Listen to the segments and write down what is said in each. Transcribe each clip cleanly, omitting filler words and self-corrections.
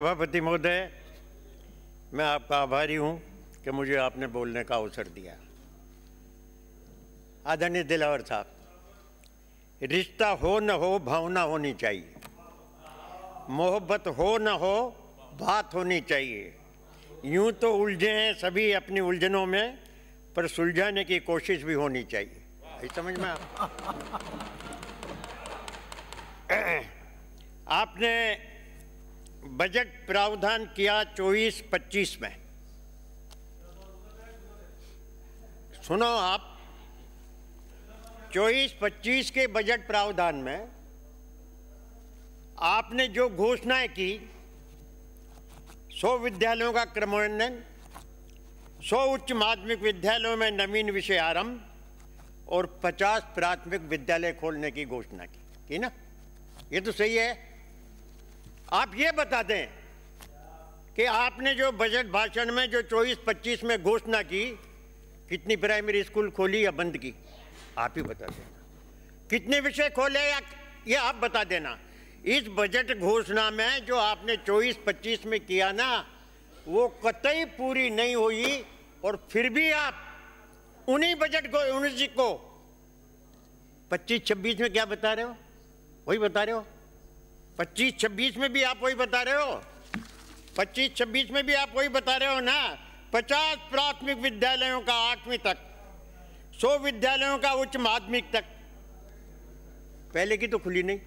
सभापति महोदय, मैं आपका आभारी हूं कि मुझे आपने बोलने का अवसर दिया। आदरणीय दिलावर साहब, रिश्ता हो न हो भावना होनी चाहिए, मोहब्बत हो न हो बात होनी चाहिए। यूं तो उलझे हैं सभी अपनी उलझनों में, पर सुलझाने की कोशिश भी होनी चाहिए। ये समझ में आपने बजट प्रावधान किया 24-25 में। सुनो, आप 24-25 के बजट प्रावधान में आपने जो घोषणाएं की, 100 विद्यालयों का क्रमोन्नयन, 100 उच्च माध्यमिक विद्यालयों में नवीन विषय आरंभ और 50 प्राथमिक विद्यालय खोलने की घोषणा की ना? ये तो सही है। आप ये बता दें कि आपने जो बजट भाषण में जो 24-25 में घोषणा की, कितनी प्राइमरी स्कूल खोली या बंद की? आप ही बता देना। कितने विषय खोले या ये आप बता देना। इस बजट घोषणा में जो आपने 24-25 में किया ना, वो कतई पूरी नहीं हुई। और फिर भी आप उन्हीं बजट को 19 को 25-26 में क्या बता रहे हो? वही बता रहे हो। 25-26 में भी आप वही बता रहे हो। 25-26 में भी आप वही बता रहे हो ना। 50 प्राथमिक विद्यालयों का 8वीं तक, 100 विद्यालयों का उच्च माध्यमिक तक। पहले की तो खुली नहीं।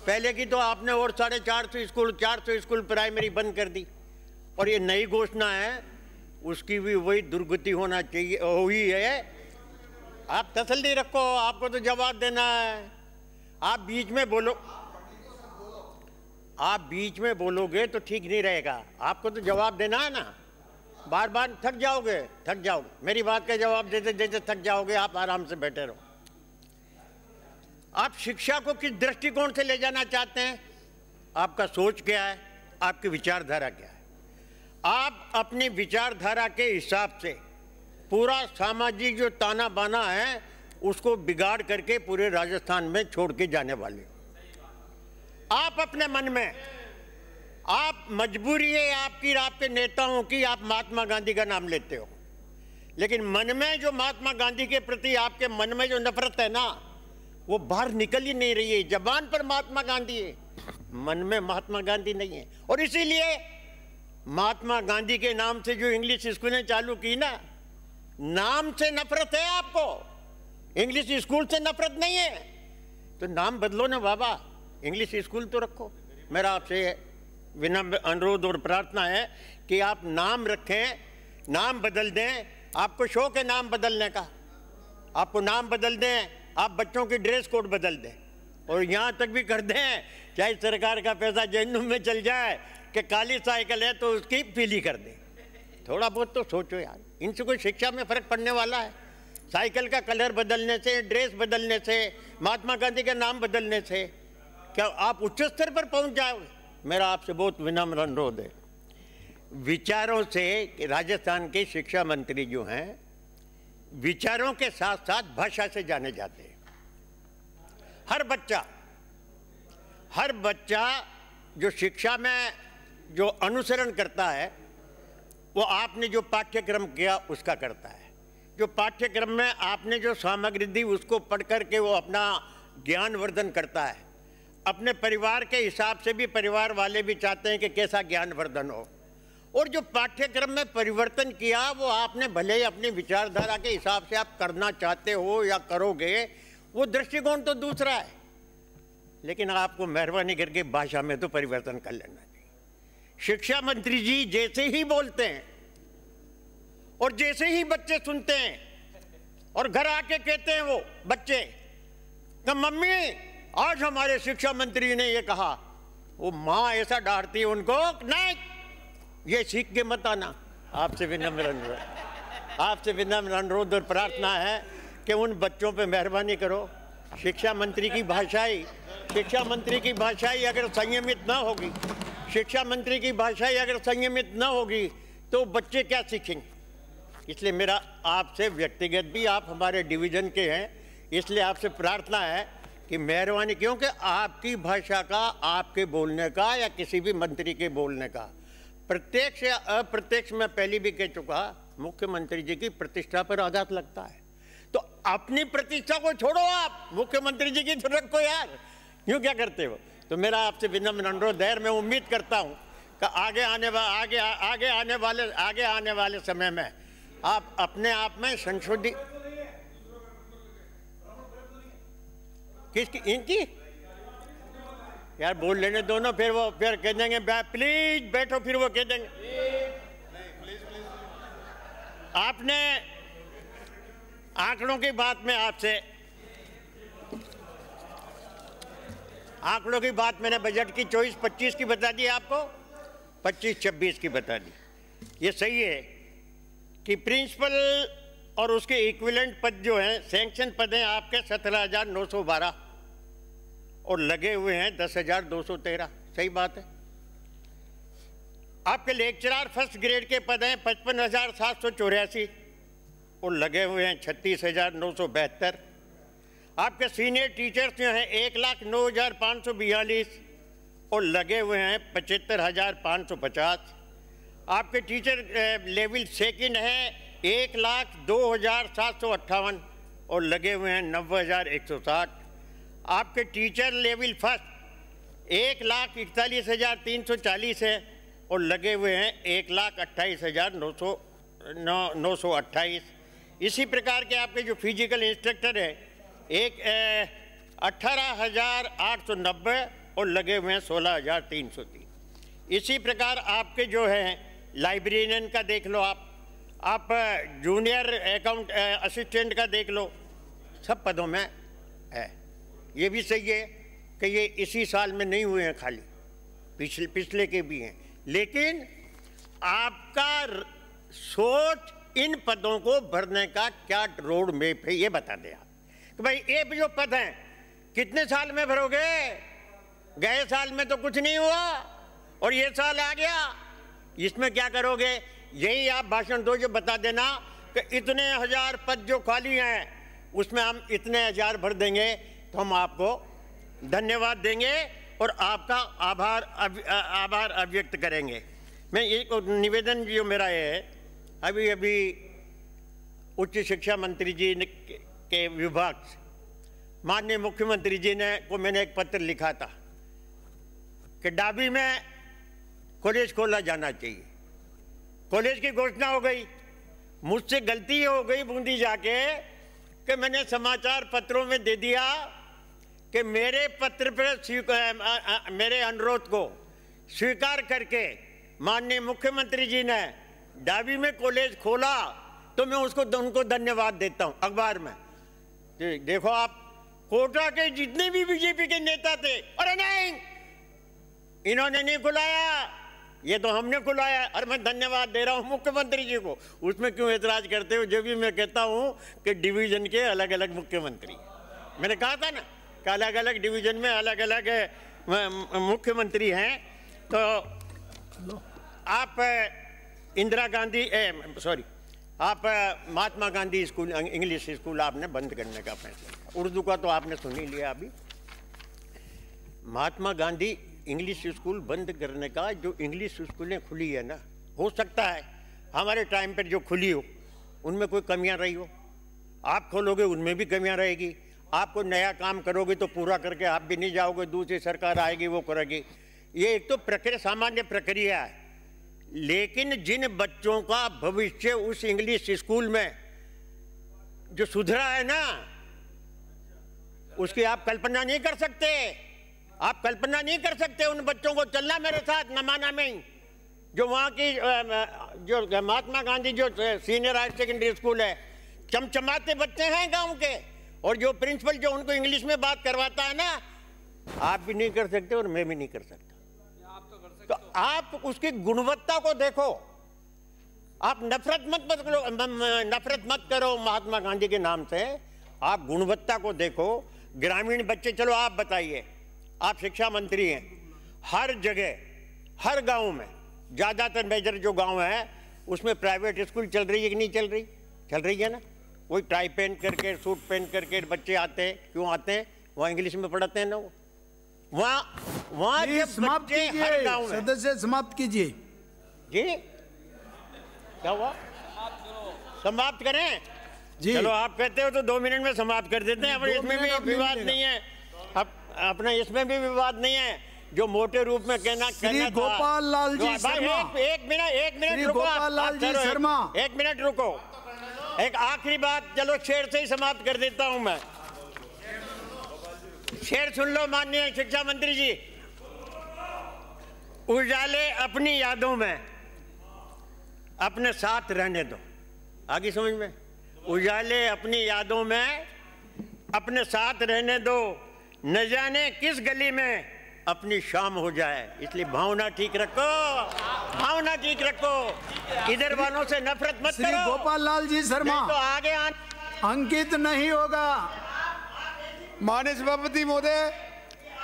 पहले की तो आपने और 450 स्कूल प्राइमरी बंद कर दी। और ये नई घोषणा है, उसकी भी वही दुर्गति होना चाहिए, हुई है। आप तसल्ली रखो, आपको तो जवाब देना है। आप बीच में बोलोगे तो ठीक नहीं रहेगा। आपको तो जवाब देना है ना। बार बार थक जाओगे। मेरी बात का जवाब देते देते थक जाओगे। आप आराम से बैठे रहो। आप शिक्षा को किस दृष्टिकोण से ले जाना चाहते हैं? आपका सोच क्या है? आपकी विचारधारा क्या है? आप अपनी विचारधारा के हिसाब से पूरा सामाजिक जो ताना बाना है, उसको बिगाड़ करके पूरे राजस्थान में छोड़ के जाने वाले। आप अपने मन में, आप मजबूरी है आपकी, आपके नेताओं की, आप महात्मा गांधी का नाम लेते हो, लेकिन मन में जो महात्मा गांधी के प्रति आपके मन में जो नफरत है ना, वो बाहर निकल ही नहीं रही है। जबान पर महात्मा गांधी है, मन में महात्मा गांधी नहीं है। और इसीलिए महात्मा गांधी के नाम से जो इंग्लिश स्कूलें चालू की ना, नाम से नफरत है आपको, इंग्लिश स्कूल से नफरत नहीं है। तो नाम बदलो ना बाबा, इंग्लिश स्कूल तो रखो। मेरा आपसे विनम्र अनुरोध और प्रार्थना है कि आप नाम रखें, नाम बदल दें। आपको शौक है नाम बदलने का, आपको नाम बदल दें। आप बच्चों की ड्रेस कोड बदल दें, और यहाँ तक भी कर दें, चाहे सरकार का पैसा जहन्नुम में चल जाए, कि काली साइकिल है तो उसकी पीली कर दें। थोड़ा बहुत तो सोचो यार, इनसे कोई शिक्षा में फर्क पड़ने वाला है? साइकिल का कलर बदलने से, ड्रेस बदलने से, महात्मा गांधी का नाम बदलने से क्या आप उच्च स्तर पर पहुंच जाओगे? मेरा आपसे बहुत विनम्र अनुरोध है, विचारों से। राजस्थान के शिक्षा मंत्री जो हैं, विचारों के साथ साथ भाषा से जाने जाते हैं। हर बच्चा जो शिक्षा में जो अनुसरण करता है, वो आपने जो पाठ्यक्रम किया उसका करता है। जो पाठ्यक्रम में आपने जो सामग्री दी, उसको पढ़ करके वो अपना ज्ञान वर्धन करता है। अपने परिवार के हिसाब से भी परिवार वाले भी चाहते हैं कि कैसा ज्ञान वर्धन हो। और जो पाठ्यक्रम में परिवर्तन किया, वो आपने भले ही अपनी विचारधारा के हिसाब से आप करना चाहते हो या करोगे, वो दृष्टिकोण तो दूसरा है। लेकिन आपको मेहरबानी करके भाषा में तो परिवर्तन कर लेना चाहिए। शिक्षा मंत्री जी जैसे ही बोलते हैं और जैसे ही बच्चे सुनते हैं और घर आके कहते हैं वो बच्चे कि मम्मी आज हमारे शिक्षा मंत्री ने ये कहा, वो माँ ऐसा डांटती है उनको, नहीं ये सीख के मत आना। आपसे विनम्र अनुरोध और प्रार्थना है कि उन बच्चों पे मेहरबानी करो। शिक्षा मंत्री की भाषाई अगर संयमित ना होगी, शिक्षा मंत्री की भाषाई अगर संयमित ना होगी, तो बच्चे क्या सीखेंगे? इसलिए मेरा आपसे व्यक्तिगत भी, आप हमारे डिवीजन के हैं, इसलिए आपसे प्रार्थना है कि मेहरबानी, क्योंकि आपकी भाषा का, आपके बोलने का या किसी भी मंत्री के बोलने का प्रत्यक्ष या अप्रत्यक्ष, मैं पहले भी कह चुका, मुख्यमंत्री जी की प्रतिष्ठा पर आघात लगता है। तो अपनी प्रतिष्ठा को छोड़ो, आप मुख्यमंत्री जी की तो रखो यार, क्यों क्या करते हो? तो मेरा आपसे विनम्र अनुरोध है, मैं उम्मीद करता हूं कि आगे आने वाले समय में आप अपने आप में संशोधित, किसकी, इनकी यार बोल लेने दोनों, फिर वो फिर कह देंगे प्लीज बैठो, फिर वो कह देंगे आपने आंकड़ों की बात में आपसे, आंकड़ों की बात मैंने बजट की 24-25 की बता दी आपको, 25-26 की बता दी। ये सही है कि प्रिंसिपल और उसके इक्विवेलेंट पद जो हैं, सैंक्शन पद हैं आपके 17,912 और लगे हुए हैं 10,213। सही बात है। आपके लेक्चरर फर्स्ट ग्रेड के पद हैं 55,784 और लगे हुए हैं 36,972। आपके सीनियर टीचर्स जो हैं 1,09,542 और लगे हुए हैं 75,550। आपके टीचर लेवल सेकंड है 1,02,758 और लगे हुए हैं 90,160। आपके टीचर लेवल फर्स्ट 1,41,340 है और लगे हुए हैं 1,28,928। इसी प्रकार के आपके जो फिजिकल इंस्ट्रक्टर है 18,890 और लगे हुए हैं 16,303। इसी प्रकार आपके जो है लाइब्रेरियन का देख लो, आप जूनियर अकाउंट असिस्टेंट का देख लो, सब पदों में है। ये भी सही है कि ये इसी साल में नहीं हुए हैं, खाली पिछले के भी हैं, लेकिन आपका सोच इन पदों को भरने का क्या रोड मैप है, ये बता दें आप कि भाई ये जो पद हैं कितने साल में भरोगे? गए साल में तो कुछ नहीं हुआ और ये साल आ गया, इसमें क्या करोगे? यही आप भाषण दो, जो बता देना कि इतने हजार पद जो खाली हैं उसमें हम इतने हजार भर देंगे, तो हम आपको धन्यवाद देंगे और आपका आभार अभिव्यक्त करेंगे। मैं एक निवेदन जो मेरा है, अभी उच्च शिक्षा मंत्री जी के विभाग से माननीय मुख्यमंत्री जी ने को मैंने एक पत्र लिखा था कि डाबी में कॉलेज खोला जाना चाहिए। कॉलेज की घोषणा हो गई, मुझसे गलती हो गई बूंदी जाके कि मैंने समाचार पत्रों में दे दिया कि मेरे पत्र पर मेरे अनुरोध को स्वीकार करके माननीय मुख्यमंत्री जी ने डाबी में कॉलेज खोला, तो मैं उनको धन्यवाद देता हूं। अखबार में देखो आप, कोटा के जितने भी बीजेपी के नेता थे, अरे नहीं इन्होंने नहीं खुलाया, ये तो हमने खुलाया, और मैं धन्यवाद दे रहा हूं मुख्यमंत्री जी को। उसमें क्यों एतराज करते हो? जब भी मैं कहता हूं कि डिवीजन के अलग अलग मुख्यमंत्री, मैंने कहा था ना कि अलग अलग डिवीजन में अलग अलग मुख्यमंत्री हैं। तो आप इंदिरा गांधी आप Mahatma Gandhi school, English school आपने बंद करने का फैसला किया। उर्दू का तो आपने सुन ही लिया। अभी महात्मा गांधी इंग्लिश स्कूल बंद करने का, जो इंग्लिश स्कूलें खुली है ना, हो सकता है हमारे टाइम पर जो खुली हो उनमें कोई कमियां रही हो, आप खोलोगे उनमें भी कमियां रहेगी। आपको नया काम करोगे तो पूरा करके आप भी नहीं जाओगे, दूसरी सरकार आएगी वो करेगी। ये एक तो प्रक्रिया, सामान्य प्रक्रिया है। लेकिन जिन बच्चों का भविष्य उस इंग्लिश स्कूल में जो सुधरा है ना, उसकी आप कल्पना नहीं कर सकते। आप कल्पना नहीं कर सकते उन बच्चों को। चलना मेरे साथ नमाना में ही, जो वहाँ की जो महात्मा गांधी जो सीनियर हायर सेकेंडरी स्कूल है, चमचमाते बच्चे हैं गांव के, और जो प्रिंसिपल जो उनको इंग्लिश में बात करवाता है ना, आप भी नहीं कर सकते और मैं भी नहीं कर सकता। तो आप उसकी गुणवत्ता को देखो। आप नफरत मत करो महात्मा गांधी के नाम से, आप गुणवत्ता को देखो। ग्रामीण बच्चे, चलो आप बताइए, आप शिक्षा मंत्री हैं, हर जगह हर गांव में, ज़्यादातर मेजर जो गांव है उसमें प्राइवेट स्कूल चल रही है कि नहीं चल रही? चल रही है ना। वही टाई पहन करके, सूट पहन करके बच्चे आते हैं। क्यों आते हैं? वहाँ इंग्लिश में पढ़ाते हैं ना वो। वहाँ जी, जब समाप्त बच्चे हर कीजिए, गाँव में। सदस्य समाप्त कीजिए। जी क्या हुआ? समाप्त करें जी चलो, आप कहते हो तो 2 मिनट में समाप्त कर देते हैं। अपने इसमें भी विवाद नहीं है, अपना इसमें भी विवाद नहीं है। जो मोटे रूप में कहना गोपाल लाल जी शर्मा, एक मिनट रुको, गोपाल लाल जी शर्मा, एक मिनट रुको। एक आखिरी बात, चलो शेर से ही समाप्त कर देता हूं मैं। शेर सुन लो माननीय शिक्षा मंत्री जी। उजाले अपनी यादों में अपने साथ रहने दो। आगे समझ में? उजाले अपनी यादों में अपने साथ रहने दो, न जाने किस गली में अपनी शाम हो जाए। इसलिए भावना ठीक रखो, भावना ठीक रखो, इधर वालों से नफरत मत करो। श्री गोपाल लाल जी शर्मा, तो आगे अंकित नहीं होगा। माननीय सभापति महोदय,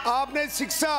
आपने शिक्षा